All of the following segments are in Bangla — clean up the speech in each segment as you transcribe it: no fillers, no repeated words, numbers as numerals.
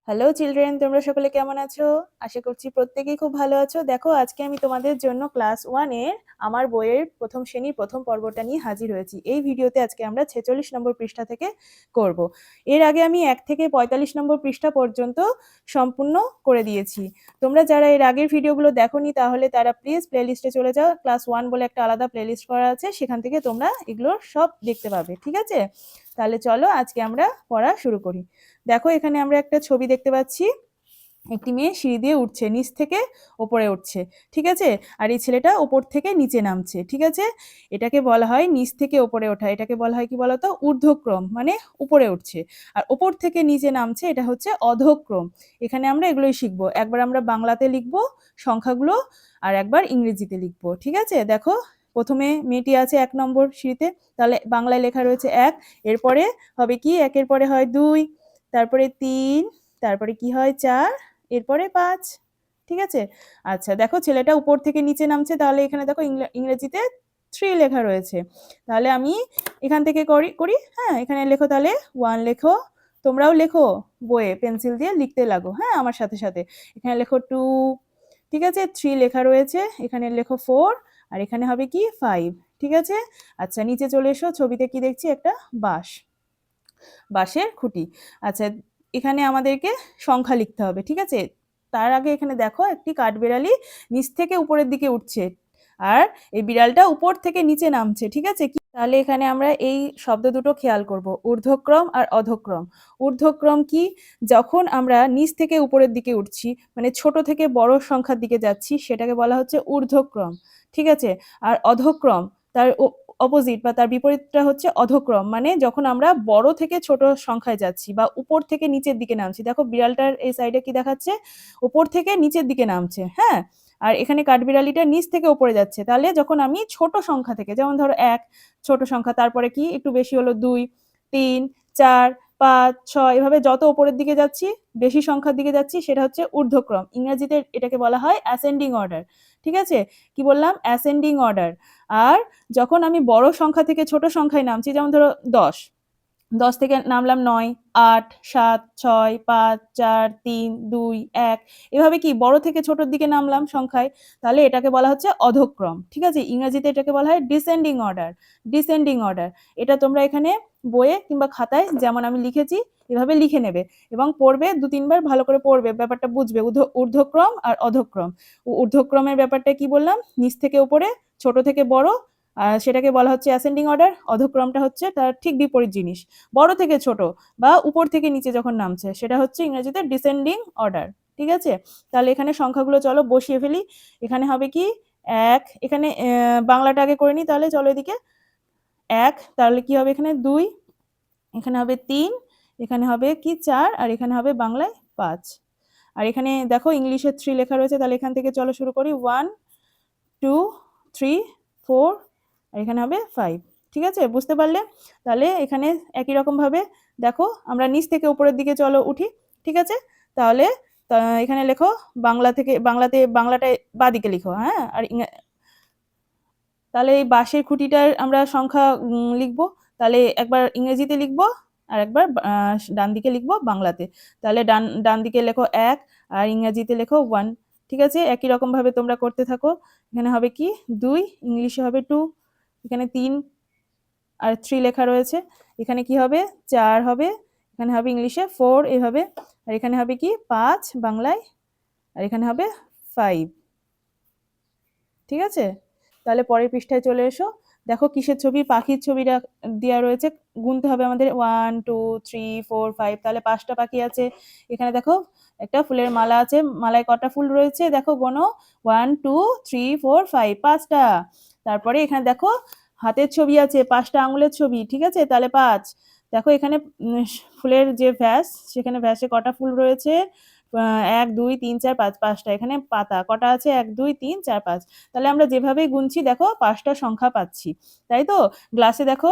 হ্যালো চিলড্রেন, তোমরা সকলে কেমন আছো? আশা করছি প্রত্যেকেই খুব ভালো আছো। দেখো, আজকে আমি তোমাদের জন্য ক্লাস 1 এর আমার বইয়ের প্রথম শ্রেণীর প্রথম পর্বটা নিয়ে হাজির হয়েছি। এই ভিডিওতে আজকে আমরা 46 নম্বর পৃষ্ঠা থেকে করব। এর আগে আমি 1 থেকে 45 নম্বর পৃষ্ঠা পর্যন্ত সম্পূর্ণ করে দিয়েছি। তোমরা যারা এর আগের ভিডিওগুলো দেখোনি তাহলে তারা প্লিজ প্লেলিস্টে চলে যাও। ক্লাস 1 বলে একটা আলাদা প্লেলিস্ট করা আছে, সেখান থেকে তোমরা এগুলো সব দেখতে পাবে। ঠিক আছে? তাহলে চলো আজকে আমরা পড়া শুরু করি। দেখো, এখানে আমরা একটা ছবি দেখতে পাচ্ছি। একটি মেয়ে সিঁড়ি দিয়ে উঠছে, নিচ থেকে ওপরে উঠছে। ঠিক আছে? আর এই ছেলেটা ওপর থেকে নিচে নামছে। ঠিক আছে? এটাকে বলা হয় নিচ থেকে ওপরে ওঠা। এটাকে বলা হয় কি বলতো? ঊর্ধ্বক্রম, মানে উপরে উঠছে। আর ওপর থেকে নিচে নামছে, এটা হচ্ছে অধোক্রম। এখানে আমরা এগুলোই শিখবো। একবার আমরা বাংলাতে লিখবো সংখ্যাগুলো, আর একবার ইংরেজিতে লিখবো। ঠিক আছে? দেখো, প্রথমে মেয়েটি আছে 1 নম্বর সিঁড়িতে, তাহলে বাংলায় লেখা রয়েছে 1। এরপরে হবে কি? 1-এর পরে হয় 2, তারপরে 3, তারপরে কি হয় 4, এরপরে 5। ঠিক আছে? আচ্ছা, দেখো ছেলেটা উপর থেকে নিচে নামছে, তাহলে এখানে দেখো ইংরেজিতে 3 লেখা রয়েছে। তাহলে আমি এখান থেকে করি। হ্যাঁ, এখানে লেখো, তাহলে 1 লেখো। তোমরাও লেখো, বইয়ে পেন্সিল দিয়ে লিখতে লাগো। হ্যাঁ, আমার সাথে সাথে। এখানে লেখো 2। ঠিক আছে? 3 লেখা রয়েছে। এখানে লেখো 4, আর এখানে হবে কি 5। ঠিক আছে? আচ্ছা, নিচে চলে এসো। ছবিতে কি দেখছি? একটা বাঁশের খুঁটি। আচ্ছা, এখানে আমাদেরকে সংখ্যা লিখতে হবে। ঠিক আছে? তার আগে এখানে দেখো একটি কাঠবিড়ালি নিচ থেকে উপরের দিকে উঠছে, আর এই বিড়ালটা উপর থেকে নিচে নামছে। ঠিক আছে? তাহলে এখানে আমরা এই শব্দ দুটো খেয়াল করব, ঊর্ধ্বক্রম আর অধোক্রম। ঊর্ধ্বক্রম কি? যখন আমরা নিচ থেকে উপরের দিকে উঠছি, মানে ছোট থেকে বড় সংখ্যার দিকে যাচ্ছি, সেটাকে বলা হচ্ছে ঊর্ধ্বক্রম। ঠিক আছে? আর অধোক্রম, তার অপোজিট বা তার বিপরীতটা হচ্ছে অধোক্রম, মানে যখন আমরা বড় থেকে ছোট সংখ্যায় যাচ্ছি বা উপর থেকে নিচের দিকে নামছি। দেখো, বিড়ালটার এই সাইডে কি দেখাচ্ছে? উপর থেকে নিচের দিকে নামছে। হ্যাঁ, আর এখানে কাঠবিড়ালিটা নিচ থেকে উপরে যাচ্ছে। তাহলে যখন আমি ছোট সংখ্যা থেকে, যেমন ধরো 1 ছোট সংখ্যা, তারপরে কি একটু বেশি হলো 2, 3, 4, 5, 6, এভাবে যত উপরের দিকে যাচ্ছি, বেশি সংখ্যার দিকে যাচ্ছি, সেটা হচ্ছে ঊর্ধ্বক্রম। ইংরেজিতে এটাকে বলা হয় অ্যাসেন্ডিং অর্ডার। ঠিক আছে? কি বললাম? Ascending order. আর যখন আমি বড় সংখ্যা থেকে ছোট সংখ্যায় নামছি, যেমন ধরো 10, 10 থেকে নামলাম 9, 8, 7, 6, 5, 4, 3, 2, 1, এভাবে কি বড় থেকে ছোটর দিকে নামলাম সংখ্যায়, তাহলে এটাকে বলা হচ্ছে অধোক্রম। ঠিক আছে? ইংরেজিতে এটাকে বলা হয় ডিসেন্ডিং অর্ডার। Descending order. এটা তোমরা এখানে বইয়ে কিংবা খাতায় যেমন আমি লিখেছি এভাবে লিখে নেবে এবং পড়বে, 2-3 বার ভালো করে পড়বে, ব্যাপারটা বুঝবে। ঊর্ধ্বক্রম আর অধোক্রম। ঊর্ধ্বক্রমের ব্যাপারটা কি বললাম? নিচ থেকে উপরে, ছোট থেকে বড়, আর সেটাকে বলা হচ্ছে অ্যাসেন্ডিং অর্ডার। অধোক্রমটা হচ্ছে তার ঠিক বিপরীত জিনিস, বড় থেকে ছোট বা উপর থেকে নিচে যখন নামছে, সেটা হচ্ছে ইংরেজিতে ডিসেন্ডিং অর্ডার। ঠিক আছে? তাহলে এখানে সংখ্যাগুলো চলো বসিয়ে ফেলি। এখানে হবে কি 1, এখানে বাংলাটা আগে করে নিই, তাহলে চলো এদিকে। 1, তাহলে কি হবে? এখানে 2, এখানে হবে 3, এখানে হবে কি 4, আর এখানে হবে বাংলায় 5। আর এখানে দেখো ইংলিশে 3 লেখা রয়েছে, তাহলে এখান থেকে চলো শুরু করি। 1, 2, 3, 4, আর এখানে হবে 5। ঠিক আছে? বুঝতে পারলে? তাহলে এখানে একই রকম ভাবে দেখো, আমরা নিচ থেকে উপরের দিকে চলো উঠি। ঠিক আছে? তাহলে এখানে লেখো বাংলাটা বাঁদিকে লিখো। হ্যাঁ, আর তাহলে এই বাঁশের খুঁটিটার আমরা সংখ্যা লিখবো। তাহলে একবার ইংরেজিতে লিখবো, আর একবার ডান দিকে লিখবো বাংলাতে। তাহলে ডান দিকে লেখো 1, আর ইংরেজিতে লেখো 1। ঠিক আছে? একই রকম ভাবে তোমরা করতে থাকো। এখানে হবে কি 2, ইংলিশে হবে 2, এখানে 3 আর 3 লেখা রয়েছে। এখানে কি হবে? 4 হবে, এখানে হবে ইংলিশে 4, এভাবে। আর এখানে হবে কি 5 বাংলায়, আর এখানে হবে 5। ঠিক আছে? তাহলে পরের পৃষ্ঠায় চলে এসো। দেখো কিসের ছবি? পাখির ছবিটা দেওয়া রয়েছে। গুনতে হবে আমাদের 1, 2, 3, 4, 5। তাহলে 5টা পাখি আছে। এখানে দেখো একটা ফুলের মালা আছে। মালায় কটা ফুল রয়েছে? দেখো গোনো। 1, 2, 3, 4, 5, 5টা। তারপরে এখানে দেখো হাতের ছবি আছে, 5টা আঙুলের ছবি। ঠিক আছে? তাহলে 5। দেখো এখানে ফুলের যে ভ্যাস, সেখানে ভ্যাসে কটা ফুল রয়েছে? 1, 2, 3, 4, 5, 5টা। এখানে পাতা কটা আছে? 1, 2, 3, 4, 5। তাহলে আমরা যেভাবেই গুনছি দেখো 5টা সংখ্যা পাচ্ছি। তাই তো? গ্লাসে দেখো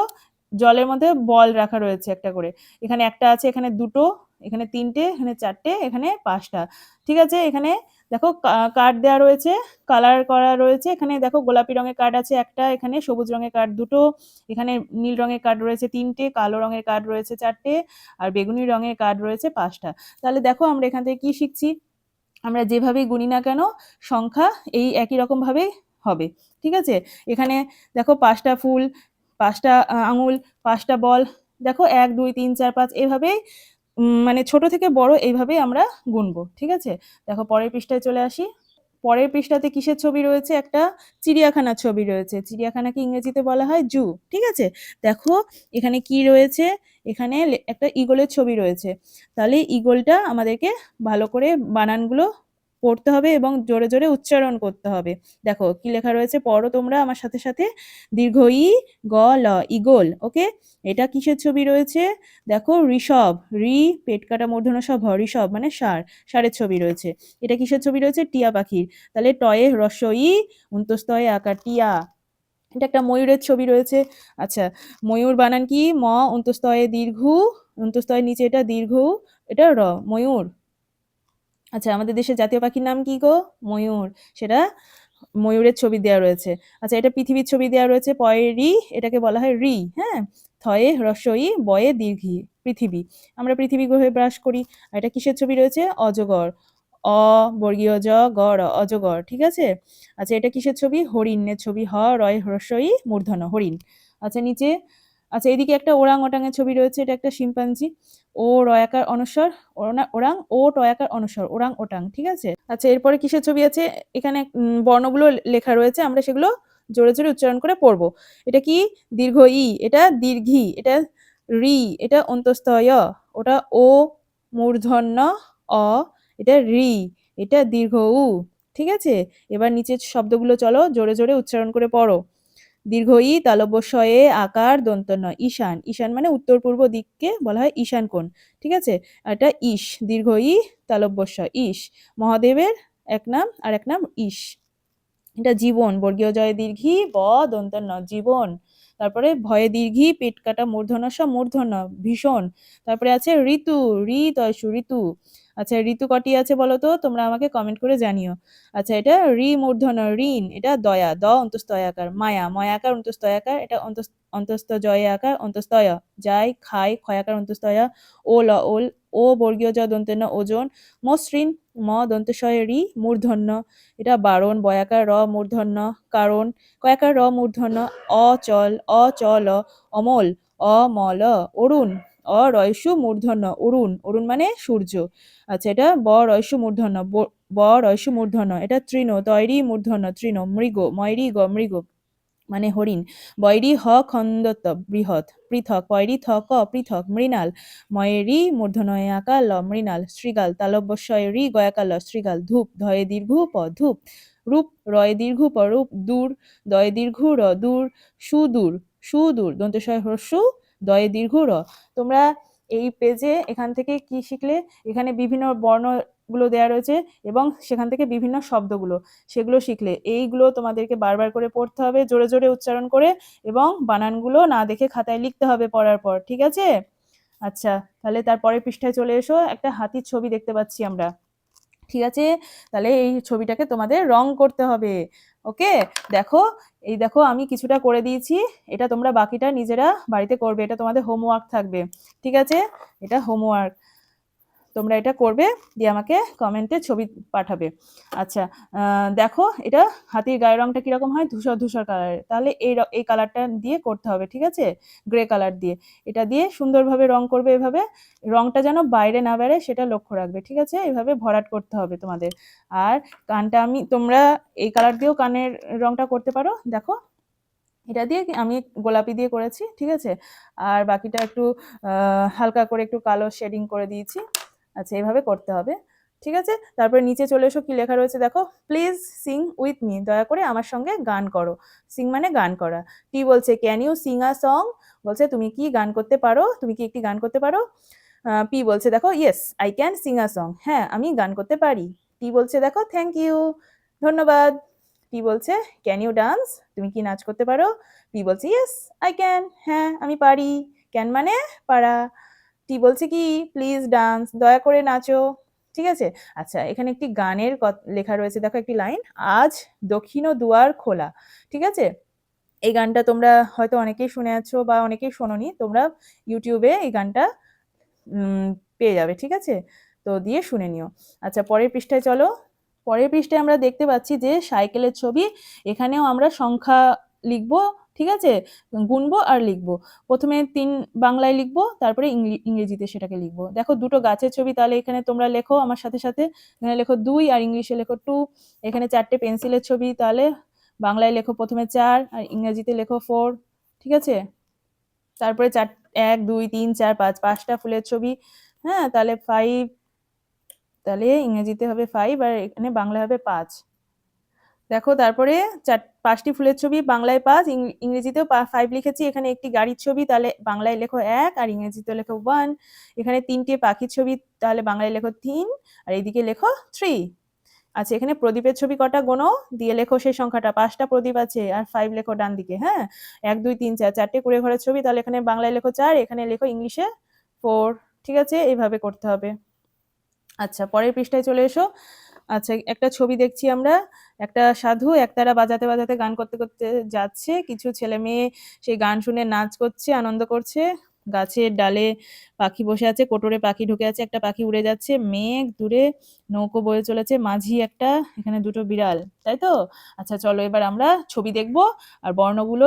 জলের মধ্যে বল রাখা রয়েছে একটা করে। এখানে একটা আছে, এখানে ২ টো, এখানে ৩ টে, এখানে ৪ টে, এখানে ৫ টা। ঠিক আছে? এখানে দেখো কার্ড দেয়া রয়েছে, কালার করা রয়েছে। এখানে দেখো গোলাপি রঙের কার্ড আছে একটা, এখানে সবুজ রঙের কার্ড ২ টো, এখানে নীল রঙের কার্ড রয়েছে ৩ টে, কালো রঙের কার্ড রয়েছে ৪ টে, আর বেগুনি রঙের কার্ড রয়েছে ৫ টা। তাহলে দেখো আমরা এখান থেকে কি শিখছি? আমরা যেভাবেই গুনি না কেন সংখ্যা এই একই রকমভাবেই হবে। ঠিক আছে? এখানে দেখো ৫ টা ফুল, ৫ টা আঙুল, ৫ টা বল। দেখো ১, ২, ৩, ৪, ৫ এভাবেই মানে ছোট থেকে বড় এইভাবেই আমরা গুনবো। ঠিক আছে? দেখো পরের পৃষ্ঠায় চলে আসি। পরের পৃষ্ঠাতে কিসের ছবি রয়েছে? একটা চিড়িয়াখানার ছবি রয়েছে। চিড়িয়াখানাকে ইংরেজিতে বলা হয় জু। ঠিক আছে? দেখো এখানে কি রয়েছে? এখানে একটা ঈগলের ছবি রয়েছে। তাহলে ঈগলটা আমাদেরকে ভালো করে বানানগুলো পড়তে হবে এবং জোরে, জোরে উচ্চারণ করতে হবে। দেখো কি লেখা রয়েছে পড়ো তোমরা আমার সাথে, সাথে। দীর্ঘ ই, গ, ল, ঈগল। ওকে? এটা কিসের ছবি রয়েছে? দেখো ঋষভ, ঋ পেট কাটা মূর্ধন্য ষ ভ, ঋষভ মানে ষাঁড়, ষাঁড়ের ছবি রয়েছে। এটা কিসের ছবি রয়েছে? টিয়া পাখির। তাহলে টয়ে হ্রস্ব ই, অন্তস্তয়ে আকার টিয়া। এটা একটা ময়ূরের ছবি রয়েছে। আচ্ছা, ময়ূর বানান কি? ম অন্তস্তয়ে দীর্ঘ, অন্তস্তয়ের নিচে এটা দীর্ঘ, এটা র, ময়ূর। আচ্ছা, আমাদের দেশের জাতীয় পাখির নাম কি গো? ময়ূর। সেটা ময়ূরের ছবি দেওয়া রয়েছে। আচ্ছা, এটা পৃথিবীর ছবি দেওয়া রয়েছে। পয়ে রি, এটাকে বলা হয় রি। হ্যাঁ? থয়ে হ্রস্ব ই, বয়ে দীর্ঘি, পৃথিবী। আমরা পৃথিবী গ্রহে বাস করি। আর এটা কিসের ছবি রয়েছে? অজগর। অ বর্গীয় জ, গ র, অজগর। ঠিক আছে? আচ্ছা, এটা কিসের ছবি? হরিণের ছবি। হ রয় হ্রস্ব ই, মূর্ধন্য, হরিণ। আচ্ছা, নিচে আচ্ছা এদিকে একটা ওরাং ওটাংয়ের ছবি রয়েছে। এটা একটা শিম্পাঞ্জি। ও রয়াকার অনস্বর, ওরাং, ও টয়াকার অনস্বর, ওরাং ওটাং। ঠিক আছে? আচ্ছা, এরপরে কিসের ছবি আছে? এখানে বর্ণগুলো লেখা রয়েছে। আমরা সেগুলো জোরে, জোরে উচ্চারণ করে পড়বো। এটা কি? দীর্ঘ ই, এটা দীর্ঘি, এটা রি, এটা অন্তস্থ য়, ওটা ও মূর্ধন্য অ, এটা রি, এটা দীর্ঘ উ। ঠিক আছে? এবার নিচের শব্দগুলো চলো জোরে, জোরে উচ্চারণ করে পড়ো। দীর্ঘ ই, তালব্য শ এ, আকার দন্ত ন, ঈশান। ঈশান মানে উত্তর পূর্ব দিককে বলা হয় ঈশান কোণ। ঠিক আছে? আর এটা ঈশ, দীর্ঘ ই, তালব্য শ, ঈশ। মহাদেবের এক নাম, আর এক নাম ঈশ। এটা জীবন, বর্গীয় জয়ে দীর্ঘি, ব দন্ত ন, জীবন। তারপরে ভয়ে দীর্ঘি, পেট কাটা মূর্ধন্য ষ, মূর্ধন্য, ভীষণ। তারপরে আছে ঋতু, ঋ তয়সু, ঋতু। আচ্ছা, ঋতু কটি আছে বলো তো? তোমরা আমাকে কমেন্ট করে জানিও। আচ্ছা, এটা ঋ মূর্ধন্য, ঋণ। এটা দয়া, দ অন্তস্তয় আকার। মায়া, ময়াকার অন্তস্তয় আকার। এটা অন্তস্থ জয়ে আকার, অন্তস্তয়। যায়, খায়, ক্ষয়াকার অন্তস্তয়। ওল, ওল, ও বর্গীয় জ দন্ত ন, ওজন। মসৃণ, ম দন্তস্বয়ে ঋ, মূর্ধন্য। এটা বারণ, বয়াকার র, মূর্ধন্য, কারণ। কয়াকার র, মূর্ধন্য। অচল, অচল, অমল, অমল। অরুণ, রয়সু মূর্ধন্য, অরুণ। অরুণ মানে সূর্য। আচ্ছা, এটা রয়সু মূর্ধন্য, রয়সু মূর্ধন্য। এটা তৃণ, তৈরি মূর্ধন্য, তৃণ। মৃগ, ময়রি গ, মৃগ মানে হরিণ। বৈরি হ খন্দত, বৃহৎ, পৃথক। পয়রি থ ক, পৃথক। মৃণাল, ময়েরি মূর্ধন্যয়ে আকার ল, মৃণাল। শৃগাল, তালব্যস্বয়ে রি, গয়াকার ল, শৃগাল। ধূপ, ধয়ে দীর্ঘ প, ধূপ। রূপ, রয়ে দীর্ঘ প, রূপ। দূর, দয়ে দীর্ঘ র, দূর। সুদূর, সুদূর, দন্তস্বয় হ্রস্ব, দয়ে দীর্ঘ র। তোমরা এই পেজে এখান থেকে কি শিখলে? এখানে বিভিন্ন বর্ণগুলো দেয়া রয়েছে এবং সেখান থেকে বিভিন্ন শব্দগুলো, সেগুলো শিখলে। এইগুলো তোমাদেরকে বারবার করে পড়তে হবে, জোরে, জোরে উচ্চারণ করে, এবং বানানগুলো না দেখে খাতায় লিখতে হবে পড়ার পর। ঠিক আছে? আচ্ছা, তাহলে তার পরের পৃষ্ঠায় চলে এসো। একটা হাতির ছবি দেখতে পাচ্ছি আমরা। ঠিক আছে? তাহলে এই ছবিটাকে তোমাদের রং করতে হবে। ওকে? দেখো, এই দেখো আমি কিছুটা করে দিয়েছি। এটা তোমরা বাকিটা নিজেরা বাড়িতে করবে। এটা তোমাদের হোমওয়ার্ক থাকবে। ঠিক আছে? এটা হোমওয়ার্ক। তোমরা এটা করবে, দিয়ে আমাকে কমেন্টে ছবি পাঠাবে। আচ্ছা, দেখো এটা হাতির গায়ের রংটা কিরকম হয়? ধূসর, ধূসর কালারের। তাহলে এই কালারটা দিয়ে করতে হবে। ঠিক আছে? গ্রে কালার দিয়ে। এটা দিয়ে সুন্দরভাবে রং করবে এভাবে। রংটা যেন বাইরে না বেরোয় সেটা লক্ষ্য রাখবে। ঠিক আছে? এভাবে ভরাট করতে হবে তোমাদের। আর কানটা তোমরা এই কালার দিয়েও কানের রংটা করতে পারো। দেখো, এটা দিয়ে আমি গোলাপি দিয়ে করেছি। ঠিক আছে? আর বাকিটা একটু হালকা করে একটু কালো শেডিং করে দিয়েছি। আচ্ছা, এভাবে করতে হবে। ঠিক আছে? তারপরে নিচে চলে এসো, কি লেখা রয়েছে দেখো। প্লিজ সিং উইথ মি, দয়া করে আমার সঙ্গে গান করো। সিং মানে গান করা। টি বলছে can you sing a song, বলছে তুমি কি গান করতে পারো, তুমি কি একটি গান করতে পারো? পি বলছে দেখো yes I can sing a song, হ্যাঁ আমি গান করতে পারি। টি বলছে দেখো থ্যাংক ইউ, ধন্যবাদ। টি বলছে ক্যান ইউ ডান্স, তুমি কি নাচ করতে পারো? পি বলছে ইয়েস আই ক্যান, হ্যাঁ আমি পারি। ক্যান মানে পারা। টি বলছে কি প্লিজ ডান্স, দয়া করে নাচো। ঠিক আছে? আচ্ছা এখানে একটি গানের লেখা রয়েছে, দেখো একটি লাইন, আজ দক্ষিণ দুয়ার খোলা। ঠিক আছে? এই গানটা তোমরা হয়তো অনেকেই শুনে আছো বা অনেকেই শোনোনি, তোমরা ইউটিউবে এই গানটা পেয়ে যাবে। ঠিক আছে? তো দিয়ে শুনে নিও। আচ্ছা পরের পৃষ্ঠায় চলো। পরের পৃষ্ঠায় আমরা দেখতে পাচ্ছি যে সাইকেলের ছবি। এখানেও আমরা সংখ্যা লিখবো। ঠিক আছে? গুনবো আর লিখবো। প্রথমে বাংলায় লিখবো, তারপরে ইংরেজিতে সেটাকে লিখবো। দেখো দুটো গাছের ছবি, তাহলে এখানে তোমরা লেখো আমার সাথে সাথে। এখানে লেখো ২ আর ইংলিশে লেখো 2। এখানে 4টে পেন্সিলের ছবি, তাহলে বাংলায় লেখো প্রথমে 4 আর ইংরেজিতে লেখো 4। ঠিক আছে? তারপরে 1 2 3 4 5, 5টা ফুলের ছবি। হ্যাঁ, তাহলে 5, তাহলে ইংরেজিতে হবে 5 আর এখানে বাংলায় হবে 5। দেখো তারপরে 5টি ফুলের ছবি, বাংলায় 5, ইংরেজিতেও 5 লিখেছি। এখানে একটি গাড়ির ছবি, তাহলে বাংলায় লেখো 1 আর ইংরেজিতে লেখো 1। এখানে 3টে পাখির ছবি, তাহলে বাংলায় লেখো 3 আর এইদিকে লেখো 3। আচ্ছা এখানে প্রদীপের ছবি কটা গোনো, দিয়ে লেখো সেই সংখ্যাটা। 5টা প্রদীপ আছে আর 5 লেখো ডান দিকে। হ্যাঁ, 1 2 3 4, 4টে কুঁড়ে ঘরের ছবি, তাহলে এখানে বাংলায় লেখো 4, এখানে লেখো ইংলিশে 4। ঠিক আছে? এইভাবে করতে হবে। আচ্ছা পরের পৃষ্ঠায় চলে এসো। আচ্ছা একটা ছবি দেখছি আমরা, একটা সাধু একতারা বাজাতে বাজাতে গান করতে করতে যাচ্ছে। কিছু ছেলে মেয়ে সেই গান শুনে নাচ করছে, আনন্দ করছে। গাছের ডালে পাখি বসে আছে, কোটরে পাখি ঢুকে আছে, একটা পাখি উড়ে যাচ্ছে। মেঘ দূরে, নৌকো বয়ে চলেছে, মাঝি একটা, এখানে দুটো বিড়াল। তাই তো? আচ্ছা চলো এবার আমরা ছবি দেখব আর বর্ণগুলো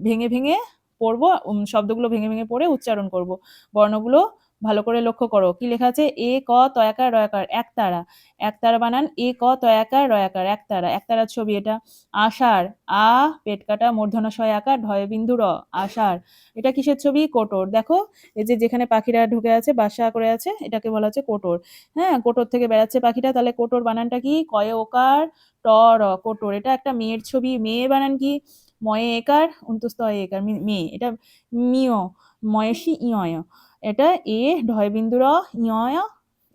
ভেঙে ভেঙে পড়বো, শব্দগুলো ভেঙে ভেঙে পড়ে উচ্চারণ করব। বর্ণগুলো ভালো করে লক্ষ্য করো। কি লেখা আছে? এ ক তয়াকার রয়াকার, একতারা। একতারা বানান এ ক তয়াকার রয়াকার, একতারা। একতারার ছবি এটা। আষাঢ়, আ পেট কাটা মূর্ধন্য ষ আকার ঢয় বিন্দু র, আষাঢ়। এটা কিসের ছবি? কোটর। দেখো এই যে যেখানে পাখিরা ঢুকে আছে, বাসা করে আছে, এটাকে বলা হচ্ছে কোটর। হ্যাঁ, কোটর থেকে বেড়াচ্ছে পাখিটা, তাহলে কোটর বানানটা কি? কয়ে ওকার ট র, কোটর। এটা একটা মেয়ের ছবি। মেয়ে বানান কি? ময়ে একার অন্তস্থ একার, মেয়ে। এটা মিয়, ময়সী ইয়। এটা এ ঢয় বিন্দু র, ইয়।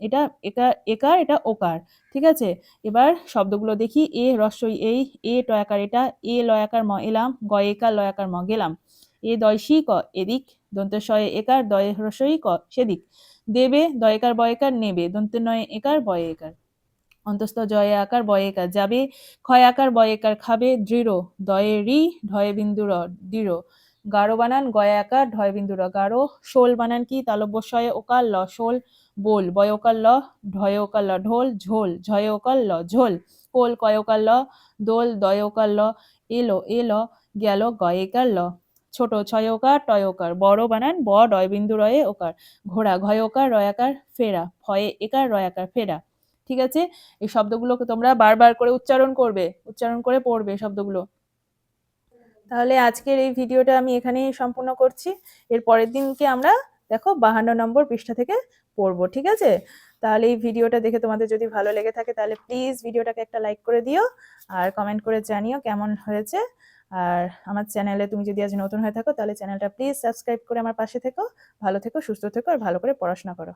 এটা একার একার, এটা ওকার। ঠিক আছে? এবার শব্দগুলো দেখি। এ রস্বই এই, এ টয়াকার এটা, এ লয়াকার ম এলাম, গ একার লয়াকার ম গেলাম। এ দয়সী ক এদিক, দন্তেশ্বয়ে একার, দয় হ্রস্বই ক সেদিক। দেবে, দয়কার বয়কার নেবে, দন্তে নয় একার বয়ে একার। অন্তস্থ জয়ে আকার বয়ে একার। যাবে, ক্ষয় আকার বয়ে একার খাবে, দৃঢ়, দয়ে রি ঢয়ে বিন্দু র দৃঢ়। গাঢ় বানান গয়ে আকার ঢয় বিন্দু র গাঢ়। শোল বানান কি? তালব্যস্বয়ে ওকার ল শোল, বোল, বয় ওকার ল ঢয়ে ওকার ল ঢোল, ঝোল, ঝয়ে ওকার ল ঝোল। কোল, কয় ওকার ল দোল, দয়ে ওকার ল এলো, এল, গেল, গয়ে একার ল। ছোট, ছয় ওকার টয় ওকার। বড় বানান ব ডয় বিন্দু রয়ে ওকার। ঘোড়া, ঘয় ওকার রয়াকার ফেরা, ফয়ে একার রয়াকার ফেরা। ঠিক আছে? এই শব্দগুলোকে তোমরা বারবার করে উচ্চারণ করবে, উচ্চারণ করে পড়বে শব্দগুলো। তাহলে আজকের এই ভিডিওটা আমি এখানেই সম্পূর্ণ করছি। এর পরের দিনকে আমরা দেখো 52 নম্বর পৃষ্ঠা থেকে পড়বো। ঠিক আছে? তাহলে এই ভিডিওটা দেখে তোমাদের যদি ভালো লেগে থাকে তাহলে প্লিজ ভিডিওটাকে একটা লাইক করে দিও আর কমেন্ট করে জানিও কেমন হয়েছে। আর আমার চ্যানেলে তুমি যদি আজ নতুন হয়ে থাকো তাহলে চ্যানেলটা প্লিজ সাবস্ক্রাইব করে আমার পাশে থেকো। ভালো থেকো, সুস্থ থেকো আর ভালো করে পড়াশোনা করো।